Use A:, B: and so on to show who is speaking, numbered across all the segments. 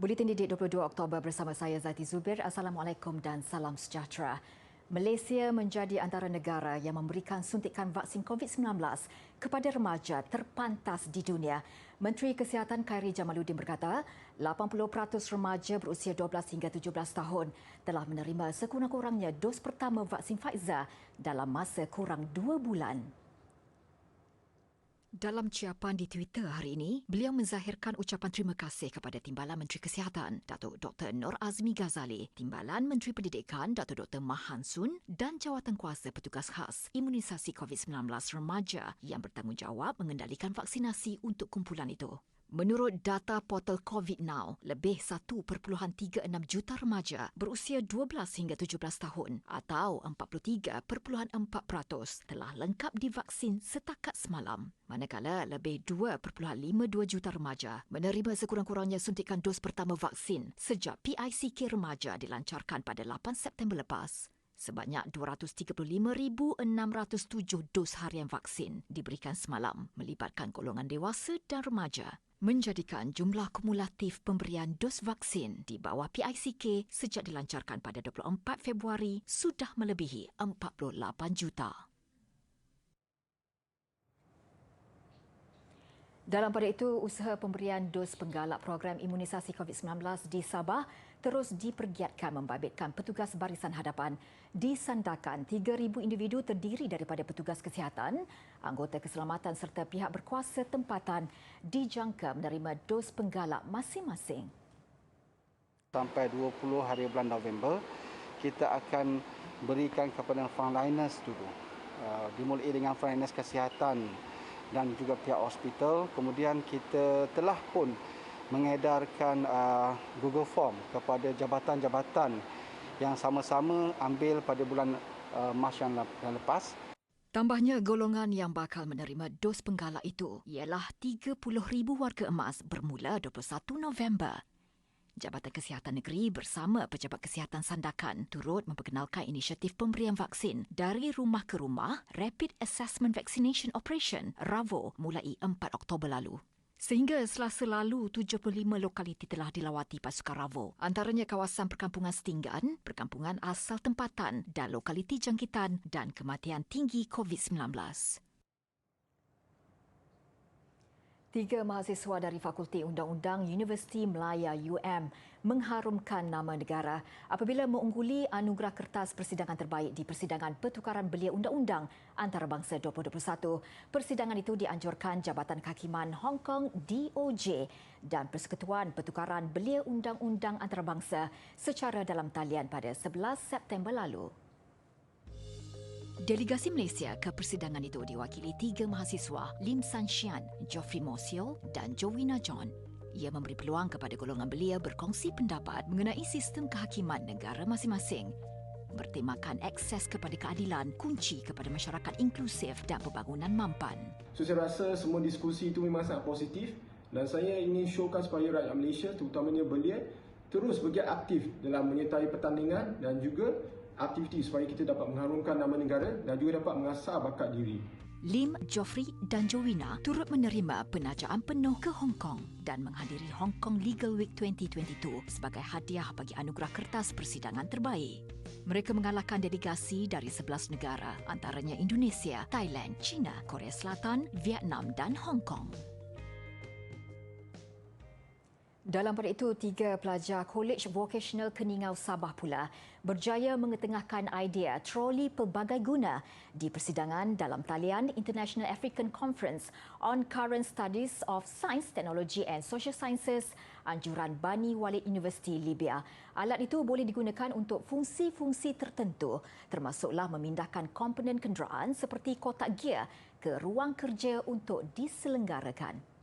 A: Buletin Didik 22 Oktober bersama saya Zati Zubir. Assalamualaikum dan salam sejahtera. Malaysia menjadi antara negara yang memberikan suntikan vaksin COVID-19 kepada remaja terpantas di dunia. Menteri Kesihatan Khairy Jamaluddin berkata, 80% remaja berusia 12 hingga 17 tahun telah menerima sekurang-kurangnya dos pertama vaksin Pfizer dalam masa kurang 2 bulan. Dalam ciapan di Twitter hari ini, beliau menzahirkan ucapan terima kasih kepada Timbalan Menteri Kesihatan, Datuk Dr. Nur Azmi Ghazali, Timbalan Menteri Pendidikan, Datuk Dr. Mahan Sun dan Jawatankuasa Petugas Khas Imunisasi COVID-19 Remaja yang bertanggungjawab mengendalikan vaksinasi untuk kumpulan itu. Menurut data portal COVID Now, lebih 1.36 juta remaja berusia 12 hingga 17 tahun atau 43.4% telah lengkap divaksin setakat semalam. Manakala lebih 2.52 juta remaja menerima sekurang-kurangnya suntikan dos pertama vaksin sejak PICK remaja dilancarkan pada 8 September lepas. Sebanyak 235,607 dos harian vaksin diberikan semalam melibatkan golongan dewasa dan remaja, menjadikan jumlah kumulatif pemberian dos vaksin di bawah PICK sejak dilancarkan pada 24 Februari sudah melebihi 48 juta. Dalam pada itu, usaha pemberian dos penggalak program imunisasi COVID-19 di Sabah terus dipergiatkan membabitkan petugas barisan hadapan. Disandarkan 3,000 individu terdiri daripada petugas kesihatan, anggota keselamatan serta pihak berkuasa tempatan dijangka menerima dos penggalak masing-masing.
B: Sampai 20 hari bulan November, kita akan berikan kepada frontliners dulu. Dimulai dengan frontliners kesihatan dan juga pihak hospital. Kemudian kita telah pun mengedarkan Google Form kepada jabatan-jabatan yang sama-sama ambil pada bulan Mac yang lepas.
A: Tambahnya, golongan yang bakal menerima dos penggalak itu ialah 30,000 warga emas bermula 21 November. Jabatan Kesihatan Negeri bersama Pejabat Kesihatan Sandakan turut memperkenalkan inisiatif pemberian vaksin dari rumah ke rumah Rapid Assessment Vaccination Operation RAVO mulai 4 Oktober lalu. Sehingga Selasa lalu, 75 lokaliti telah dilawati pasukan RAVO. Antaranya kawasan perkampungan setinggan, perkampungan asal tempatan dan lokaliti jangkitan dan kematian tinggi COVID-19. 3 mahasiswa dari Fakulti Undang-Undang Universiti Melaya UM mengharumkan nama negara apabila mengungguli anugerah kertas persidangan terbaik di Persidangan Pertukaran Belia Undang-Undang Antarabangsa 2021. Persidangan itu dianjurkan Jabatan Kehakiman Hong Kong DOJ dan Persekutuan Pertukaran Belia Undang-Undang Antarabangsa secara dalam talian pada 11 September lalu. Delegasi Malaysia ke persidangan itu diwakili 3 mahasiswa, Lim San Sian, Geoffrey Mosio dan Jowina John. Ia memberi peluang kepada golongan belia berkongsi pendapat mengenai sistem kehakiman negara masing-masing. Bertemakan akses kepada keadilan, kunci kepada masyarakat inklusif dan pembangunan mampan.
C: So saya rasa semua diskusi itu memang sangat positif dan saya ingin showkan supaya rakyat Malaysia, terutamanya belia, terus bergiat aktif dalam menyertai pertandingan dan juga aktiviti supaya kita dapat mengharumkan nama negara dan juga dapat mengasah bakat diri.
A: Lim, Geoffrey dan Jowina turut menerima penajaan penuh ke Hong Kong dan menghadiri Hong Kong Legal Week 2022 sebagai hadiah bagi anugerah kertas persidangan terbaik. Mereka mengalahkan delegasi dari 11 negara, antaranya Indonesia, Thailand, China, Korea Selatan, Vietnam dan Hong Kong. Dalam pada itu, 3 pelajar Kolej Vocational Keningau Sabah pula berjaya mengetengahkan idea troli pelbagai guna di persidangan dalam talian International African Conference on Current Studies of Science, Technology and Social Sciences anjuran Bani Walid University Libya. Alat itu boleh digunakan untuk fungsi-fungsi tertentu termasuklah memindahkan komponen kenderaan seperti kotak gear ke ruang kerja untuk diselenggarakan.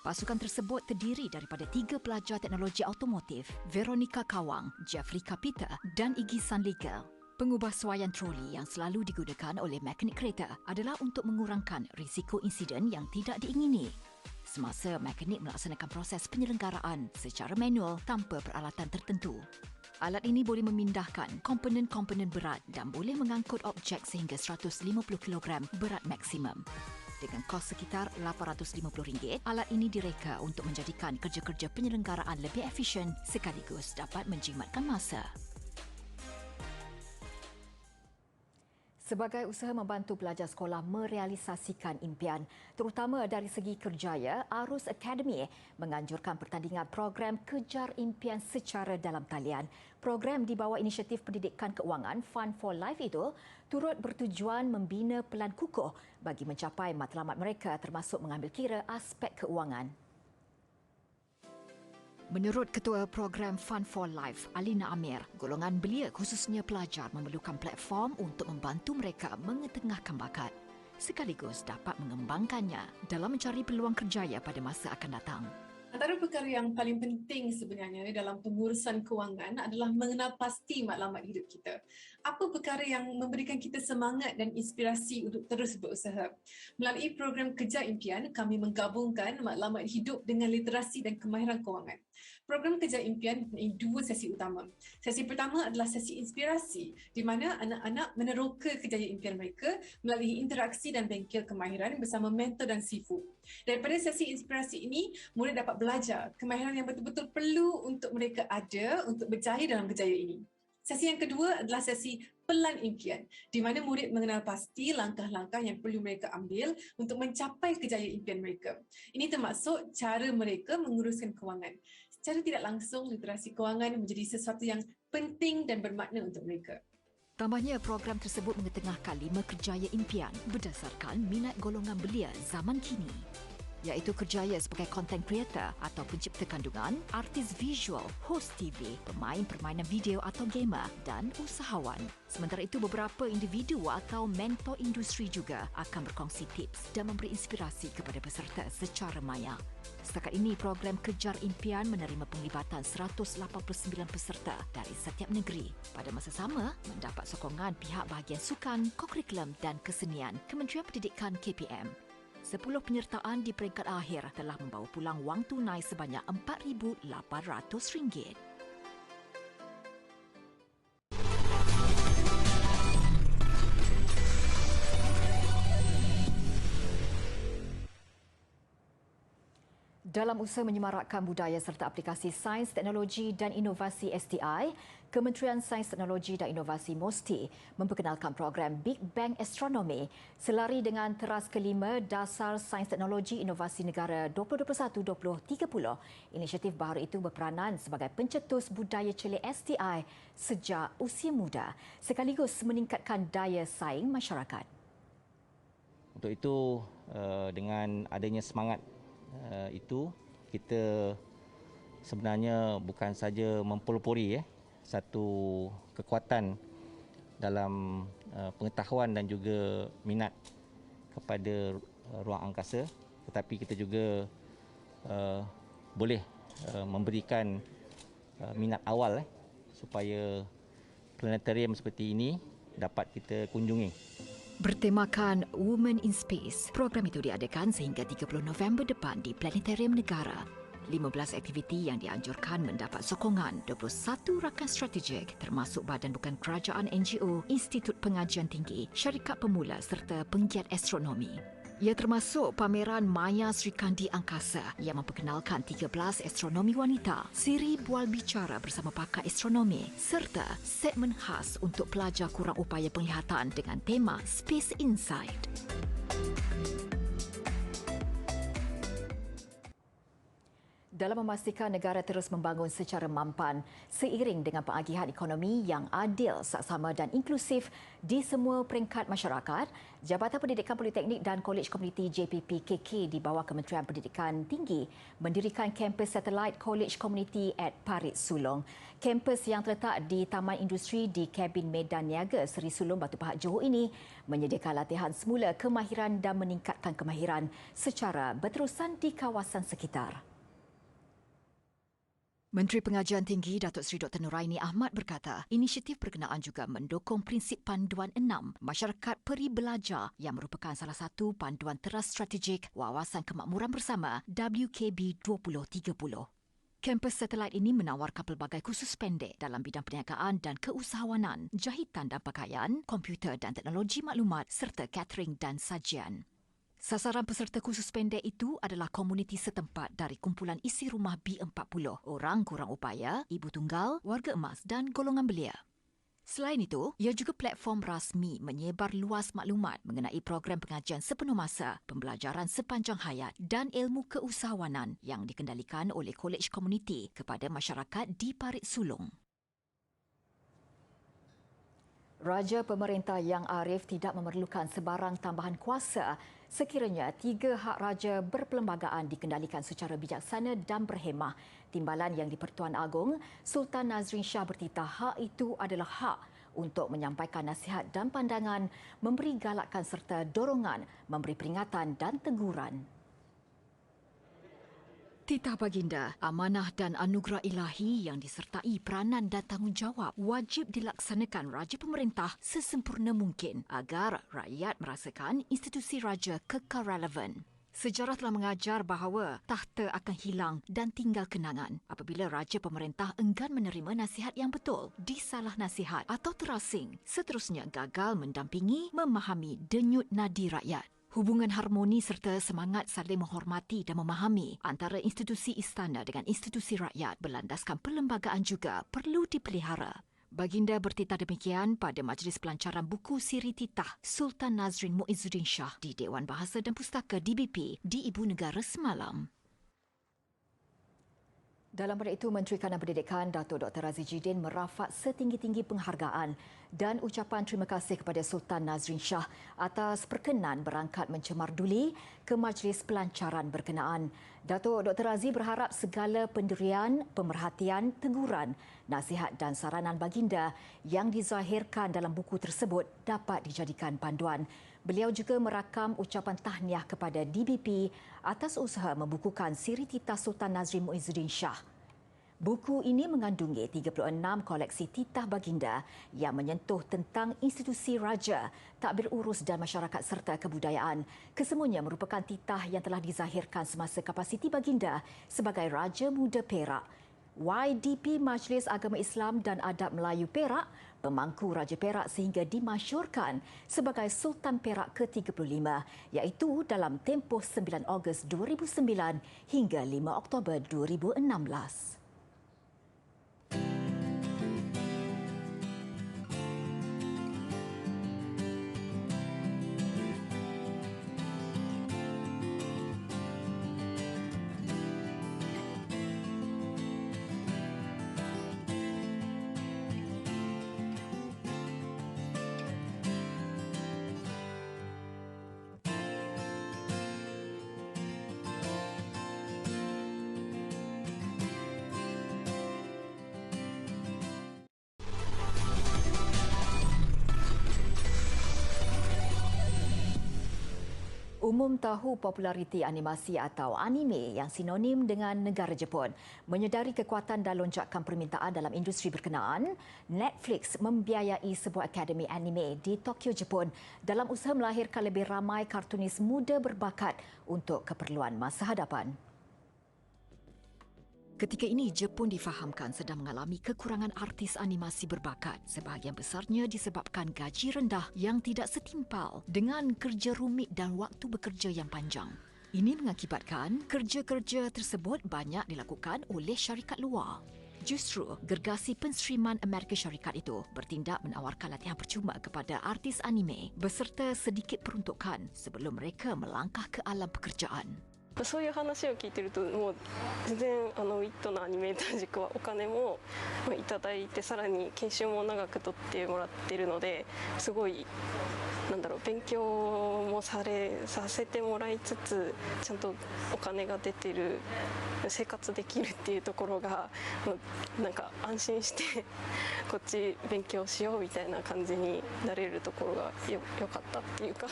A: Pasukan tersebut terdiri daripada 3 pelajar teknologi automotif, Veronica Kawang, Jeffrey Kapita dan Iggy Sanlikel. Pengubahsuaian troli yang selalu digunakan oleh mekanik kereta adalah untuk mengurangkan risiko insiden yang tidak diingini. Semasa mekanik melaksanakan proses penyelenggaraan secara manual tanpa peralatan tertentu. Alat ini boleh memindahkan komponen-komponen berat dan boleh mengangkut objek sehingga 150 kg berat maksimum. Dengan kos sekitar RM850, alat ini direka untuk menjadikan kerja-kerja penyelenggaraan lebih efisien sekaligus dapat menjimatkan masa. Sebagai usaha membantu pelajar sekolah merealisasikan impian, terutama dari segi kerjaya, Arus Academy menganjurkan pertandingan program Kejar Impian secara dalam talian. Program di bawah inisiatif pendidikan keuangan Fund for Life itu turut bertujuan membina pelan kukuh bagi mencapai matlamat mereka termasuk mengambil kira aspek keuangan. Menurut Ketua Program Fund for Life, Alina Amir, golongan belia khususnya pelajar memerlukan platform untuk membantu mereka mengetengahkan bakat sekaligus dapat mengembangkannya dalam mencari peluang kerjaya pada masa akan datang.
D: Antara perkara yang paling penting sebenarnya dalam pengurusan kewangan adalah mengenal pasti matlamat hidup kita. Apa perkara yang memberikan kita semangat dan inspirasi untuk terus berusaha. Melalui program Kejar Impian, kami menggabungkan matlamat hidup dengan literasi dan kemahiran kewangan. Program Kejar Impian mempunyai 2 sesi utama. Sesi pertama adalah sesi inspirasi, di mana anak-anak meneroka kejayaan impian mereka melalui interaksi dan bengkel kemahiran bersama mentor dan sifu. Daripada sesi inspirasi ini, murid dapat belajar kemahiran yang betul-betul perlu untuk mereka ada untuk berjaya dalam kerjaya ini. Sesi yang kedua adalah sesi pelan impian, di mana murid mengenal pasti langkah-langkah yang perlu mereka ambil untuk mencapai kejayaan impian mereka. Ini termasuk cara mereka menguruskan kewangan. Secara tidak langsung, literasi kewangan menjadi sesuatu yang penting dan bermakna untuk mereka.
A: Tambahnya, program tersebut mengetengahkan 5 kerjaya impian berdasarkan minat golongan belia zaman kini, iaitu kerjaya sebagai content creator atau pencipta kandungan, artis visual, host TV, pemain permainan video atau gamer dan usahawan. Sementara itu, beberapa individu atau mentor industri juga akan berkongsi tips dan memberi inspirasi kepada peserta secara maya. Setakat ini, program Kejar Impian menerima penglibatan 189 peserta dari setiap negeri. Pada masa sama, mendapat sokongan pihak bahagian sukan, kokurikulum dan kesenian Kementerian Pendidikan KPM. 10 penyertaan di peringkat akhir telah membawa pulang wang tunai sebanyak RM4,800. Dalam usaha menyemarakkan budaya serta aplikasi Sains, Teknologi dan Inovasi STI, Kementerian Sains, Teknologi dan Inovasi MOSTI memperkenalkan program Big Bang Astronomy selari dengan teras kelima Dasar Sains, Teknologi, Inovasi Negara 2021-2030. Inisiatif baru itu berperanan sebagai pencetus budaya celik STI sejak usia muda, sekaligus meningkatkan daya saing masyarakat.
E: Untuk itu, dengan adanya semangat itu, kita sebenarnya bukan saja mempelopori satu kekuatan dalam pengetahuan dan juga minat kepada ruang angkasa, tetapi kita juga boleh memberikan minat awal supaya planetarium seperti ini dapat kita kunjungi.
A: Bertemakan Women in Space, program itu diadakan sehingga 30 November depan di Planetarium Negara. 15 aktiviti yang dianjurkan mendapat sokongan 21 rakan strategik termasuk badan bukan kerajaan NGO, Institut Pengajian Tinggi, syarikat pemula serta penggiat astronomi. Ia termasuk pameran Maya Sri Kandi Angkasa yang memperkenalkan 13 astronomi wanita, siri bual bicara bersama pakar astronomi serta segmen khas untuk pelajar kurang upaya penglihatan dengan tema Space Insight. Dalam memastikan negara terus membangun secara mampan seiring dengan pengagihan ekonomi yang adil, saksama dan inklusif di semua peringkat masyarakat, Jabatan Pendidikan Politeknik dan Kolej Komuniti JPP-KK di bawah Kementerian Pendidikan Tinggi mendirikan kampus satelit Kolej Komuniti at Parit Sulong. Kampus yang terletak di Taman Industri di Kabin Medan Niaga Seri Sulong Batu Pahat Johor ini menyediakan latihan semula kemahiran dan meningkatkan kemahiran secara berterusan di kawasan sekitar. Menteri Pengajian Tinggi Datuk Seri Dr. Nuraini Ahmad berkata, inisiatif berkenaan juga mendukung prinsip panduan 6 Masyarakat Peri Belajar yang merupakan salah satu panduan teras strategik Wawasan Kemakmuran Bersama WKB 2030. Kampus satelit ini menawarkan pelbagai kursus pendek dalam bidang perniagaan dan keusahawanan, jahitan dan pakaian, komputer dan teknologi maklumat serta catering dan sajian. Sasaran peserta kursus pendek itu adalah komuniti setempat dari kumpulan isi rumah B40, orang kurang upaya, ibu tunggal, warga emas dan golongan belia. Selain itu, ia juga platform rasmi menyebar luas maklumat mengenai program pengajian sepenuh masa, pembelajaran sepanjang hayat dan ilmu keusahawanan yang dikendalikan oleh kolej komuniti kepada masyarakat di Parit Sulong. Raja pemerintah yang arif tidak memerlukan sebarang tambahan kuasa sekiranya 3 hak raja berperlembagaan dikendalikan secara bijaksana dan berhemah. Timbalan yang di-Pertuan Agong, Sultan Nazrin Shah bertitah hak itu adalah hak untuk menyampaikan nasihat dan pandangan, memberi galakan serta dorongan, memberi peringatan dan teguran. Titah baginda, amanah dan anugerah ilahi yang disertai peranan dan tanggungjawab wajib dilaksanakan raja pemerintah sesempurna mungkin agar rakyat merasakan institusi raja kekal relevan. Sejarah telah mengajar bahawa tahta akan hilang dan tinggal kenangan apabila raja pemerintah enggan menerima nasihat yang betul, disalah nasihat atau terasing, seterusnya gagal mendampingi, memahami denyut nadi rakyat. Hubungan harmoni serta semangat saling menghormati dan memahami antara institusi istana dengan institusi rakyat berlandaskan perlembagaan juga perlu dipelihara. Baginda bertitah demikian pada majlis pelancaran buku Siri Titah Sultan Nazrin Muizzuddin Shah di Dewan Bahasa dan Pustaka DBP di Ibu Negara semalam. Dalam pada itu, Menteri Kanan Pendidikan Datuk Dr. Razzie Jidin merafak setinggi-tinggi penghargaan dan ucapan terima kasih kepada Sultan Nazrin Shah atas perkenan berangkat mencemar duli ke majlis pelancaran berkenaan. Datuk Dr. Razzie berharap segala pendirian, pemerhatian, teguran, nasihat dan saranan baginda yang dizahirkan dalam buku tersebut dapat dijadikan panduan. Beliau juga merakam ucapan tahniah kepada DBP atas usaha membukukan Siri Titah Sultan Nazrin Muizzuddin Shah. Buku ini mengandungi 36 koleksi titah baginda yang menyentuh tentang institusi raja, takbir urus dan masyarakat serta kebudayaan. Kesemuanya merupakan titah yang telah dizahirkan semasa kapasiti baginda sebagai Raja Muda Perak. YDP Majlis Agama Islam dan Adab Melayu Perak, pemangku Raja Perak sehingga dimasyurkan sebagai Sultan Perak ke-35, iaitu dalam tempoh 9 Ogos 2009 hingga 5 Oktober 2016. Umum tahu populariti animasi atau anime yang sinonim dengan negara Jepun. Menyedari kekuatan dan lonjakan permintaan dalam industri berkenaan, Netflix membiayai sebuah akademi anime di Tokyo, Jepun dalam usaha melahirkan lebih ramai kartunis muda berbakat untuk keperluan masa hadapan. Ketika ini, Jepun difahamkan sedang mengalami kekurangan artis animasi berbakat. Sebahagian besarnya disebabkan gaji rendah yang tidak setimpal dengan kerja rumit dan waktu bekerja yang panjang. Ini mengakibatkan kerja-kerja tersebut banyak dilakukan oleh syarikat luar. Justru, gergasi penstriman Amerika Syarikat itu bertindak menawarkan latihan percuma kepada artis anime beserta sedikit peruntukan sebelum mereka melangkah ke alam pekerjaan.
F: そういう話を聞いてるともう全然ウィットのアニメーター塾はお金もいただいてさらに研修も長く取ってもらっているのですごい勉強もさせてもらいつつちゃんとお金が出てる生活できるっていうところがなんか安心してこっち勉強しようみたいな感じになれるところがよかったっていうか。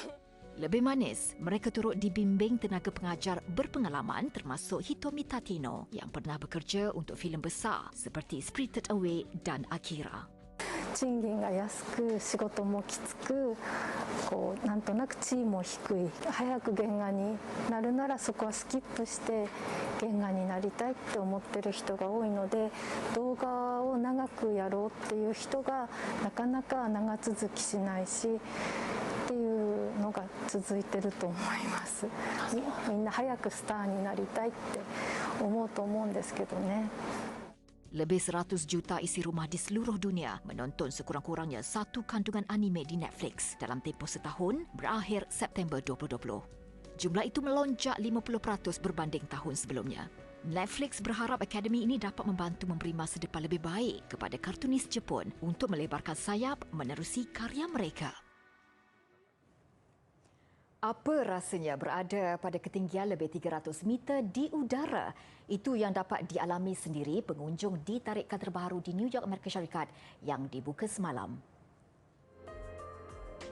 A: Lebih manis, mereka turut dibimbing tenaga pengajar berpengalaman termasuk Hitomi Tatino yang pernah bekerja untuk filem besar seperti Spirited Away dan Akira.
G: 賃金が安く仕事もきつくなんとなく地位も低い早く原画になるならそこはスキップして原画になりたいって思ってる人が多いので動画を長くやろうっていう人がなかなか長続きしないしっていうののが続いてると思います。みんな早くスターになりたいって思うと思うんですけどね。
A: Lebih 100 juta isi rumah di seluruh dunia menonton sekurang-kurangnya satu kandungan anime di Netflix dalam tempoh setahun berakhir September 2020. Jumlah itu melonjak 50% berbanding tahun sebelumnya. Netflix berharap akademi ini dapat membantu memberi masa depan lebih baik kepada kartunis Jepun untuk melebarkan sayap menerusi karya mereka. Apa rasanya berada pada ketinggian lebih 300 meter di udara? Itu yang dapat dialami sendiri pengunjung di tarikan terbaru di New York, Amerika Syarikat yang dibuka semalam.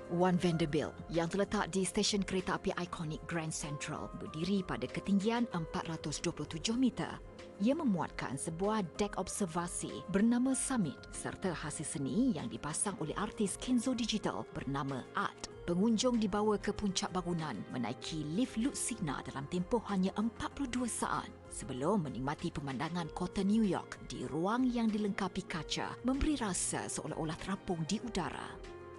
A: One Vanderbilt yang terletak di stesen kereta api ikonik Grand Central berdiri pada ketinggian 427 meter. Ia memuatkan sebuah dek observasi bernama Summit serta hasil seni yang dipasang oleh artis Kenzo Digital bernama Art. Pengunjung dibawa ke puncak bangunan menaiki lift Lucina dalam tempoh hanya 42 saat sebelum menikmati pemandangan kota New York di ruang yang dilengkapi kaca memberi rasa seolah-olah terapung di udara.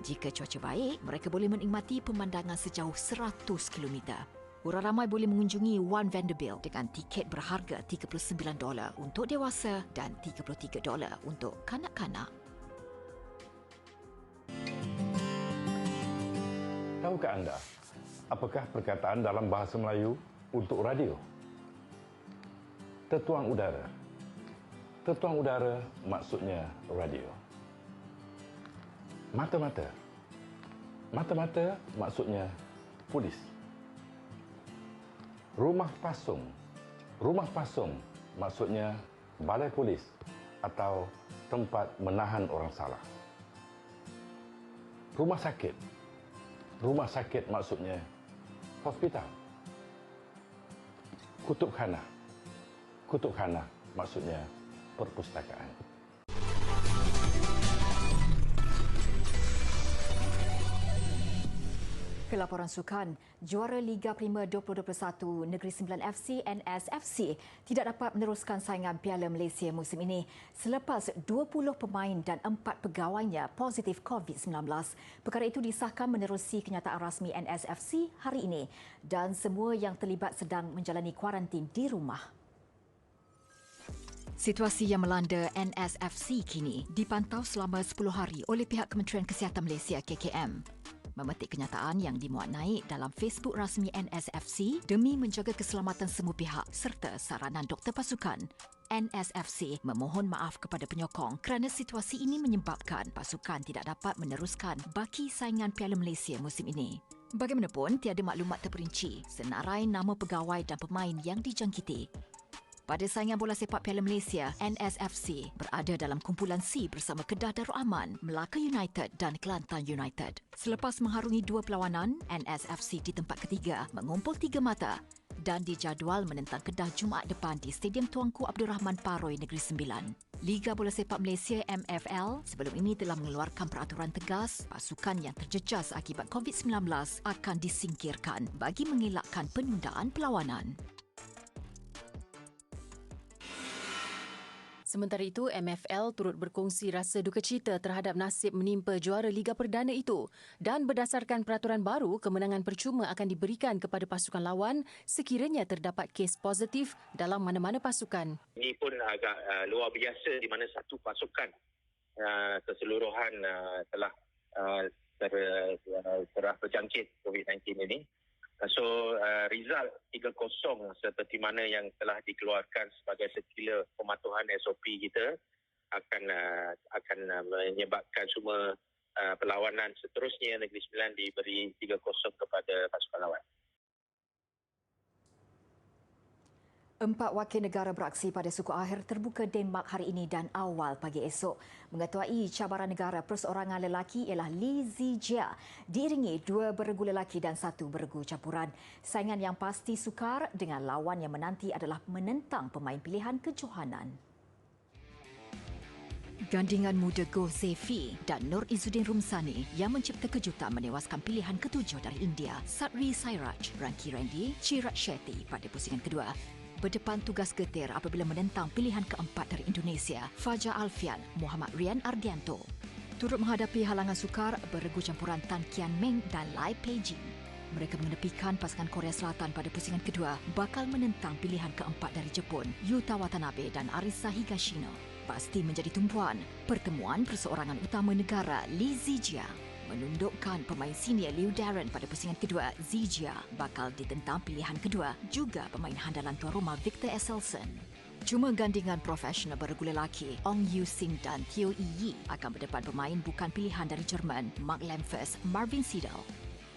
A: Jika cuaca baik, mereka boleh menikmati pemandangan sejauh 100 km. Orang ramai boleh mengunjungi One Vanderbilt dengan tiket berharga $39 untuk dewasa dan $33 untuk kanak-kanak.
H: Tahukah anda, apakah perkataan dalam bahasa Melayu untuk radio? Tertuang udara. Tertuang udara maksudnya radio. Mata-mata. Mata-mata maksudnya polis. Rumah pasung. Rumah pasung maksudnya balai polis atau tempat menahan orang salah. Rumah sakit. Rumah sakit maksudnya hospital. Kutubkhana. Kutubkhana maksudnya perpustakaan.
A: Kelaporan sukan, juara Liga Prima 2021 Negeri Sembilan FC NSFC tidak dapat meneruskan saingan Piala Malaysia musim ini selepas 20 pemain dan 4 pegawainya positif COVID-19. Perkara itu disahkan menerusi kenyataan rasmi NSFC hari ini dan semua yang terlibat sedang menjalani kuarantin di rumah. Situasi yang melanda NSFC kini dipantau selama 10 hari oleh pihak Kementerian Kesihatan Malaysia KKM. Memetik kenyataan yang dimuat naik dalam Facebook rasmi NSFC demi menjaga keselamatan semua pihak serta saranan doktor pasukan. NSFC memohon maaf kepada penyokong kerana situasi ini menyebabkan pasukan tidak dapat meneruskan baki saingan Piala Malaysia musim ini. Bagaimanapun, tiada maklumat terperinci senarai nama pegawai dan pemain yang dijangkiti. Pada saingan bola sepak Piala Malaysia, NSFC berada dalam kumpulan C bersama Kedah Darul Aman, Melaka United dan Kelantan United. Selepas mengharungi 2 perlawanan, NSFC di tempat ketiga mengumpul 3 mata dan dijadual menentang Kedah Jumaat depan di Stadium Tuanku Abdul Rahman Paroi Negeri Sembilan. Liga Bola Sepak Malaysia MFL sebelum ini telah mengeluarkan peraturan tegas pasukan yang terjejas akibat COVID-19 akan disingkirkan bagi mengelakkan penundaan perlawanan.
I: Sementara itu, MFL turut berkongsi rasa duka cita terhadap nasib menimpa juara Liga Perdana itu dan berdasarkan peraturan baru, kemenangan percuma akan diberikan kepada pasukan lawan sekiranya terdapat kes positif dalam mana-mana pasukan.
J: Ini pun agak luar biasa di mana satu pasukan keseluruhan telah terjangkit COVID-19 ini. So, result 3-0 seperti mana yang telah dikeluarkan sebagai sekila pematuhan SOP kita akan menyebabkan semua perlawanan seterusnya Negeri Sembilan diberi 3-0 kepada pasukan lawan.
A: 4 wakil negara beraksi pada suku akhir terbuka Denmark hari ini dan awal pagi esok. Mengetuai cabaran negara perseorangan lelaki ialah Lee Zijia, diiringi 2 beregu lelaki dan 1 beregu campuran. Saingan yang pasti sukar dengan lawan yang menanti adalah menentang pemain pilihan kejohanan. Gandingan muda Goh Zefi dan Nur Izzuddin Rumsani yang mencipta kejutan menewaskan pilihan ketujuh dari India, Satri Sairaj, Ranki Randy, Chirag Shetty pada pusingan kedua. Berdepan tugas getir apabila menentang pilihan keempat dari Indonesia, Fajar Alfian, Muhammad Rian Ardianto. Turut menghadapi halangan sukar beregu campuran Tan Kian Meng dan Lai Peijing. Mereka mengenepikan pasangan Korea Selatan pada pusingan kedua bakal menentang pilihan keempat dari Jepun, Yuta Watanabe dan Arisa Higashino. Pasti menjadi tumpuan pertemuan perseorangan utama negara Lee Zijia menundukkan pemain senior Liu Darren pada pusingan kedua. Zijia bakal ditentang pilihan kedua juga pemain handalan tuan rumah Victor Esselsen. Cuma gandingan profesional bergula lelaki Ong Yu Sing dan Theo Yi akan berdepan pemain bukan pilihan dari Jerman Mark Lemfers, Marvin Siddle.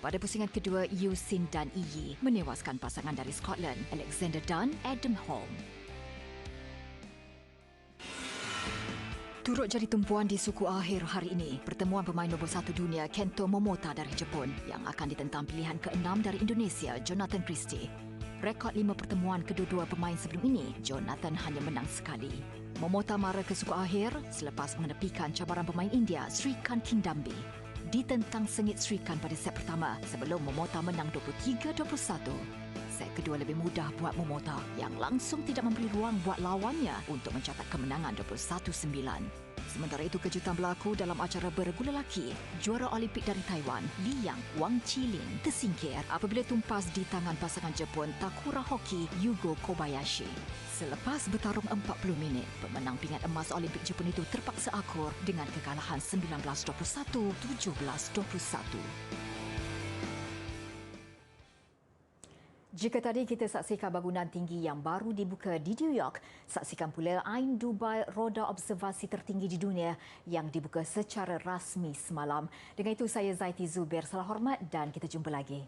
A: Pada pusingan kedua, Yu Sin dan Yi menewaskan pasangan dari Scotland, Alexander Dunn, Adam Holm. Turut jadi tumpuan di suku akhir hari ini, pertemuan pemain nombor 1 dunia Kento Momota dari Jepun yang akan ditentang pilihan ke-6 dari Indonesia, Jonathan Christie. Rekod 5 pertemuan kedua-dua pemain sebelum ini, Jonathan hanya menang sekali. Momota mara ke suku akhir selepas menepikan cabaran pemain India, Srikanth Kindambi. Ditentang sengit Srikanth pada set pertama sebelum Momota menang 23-21. Set kedua lebih mudah buat Momota yang langsung tidak memberi ruang buat lawannya untuk mencatat kemenangan 21-9. Sementara itu, kejutan berlaku dalam acara bergula lelaki. Juara Olimpik dari Taiwan, Li Yang Wang Qilin tersingkir apabila tumpas di tangan pasangan Jepun Takura Hoki Yugo Kobayashi. Selepas bertarung 40 minit, pemenang pingat emas Olimpik Jepun itu terpaksa akur dengan kekalahan 19-21, 17-21. Jika tadi kita saksikan bangunan tinggi yang baru dibuka di New York, saksikan pula Ain Dubai, roda observasi tertinggi di dunia yang dibuka secara rasmi semalam. Dengan itu, saya Zaiti Zubair, salam hormat dan kita jumpa lagi.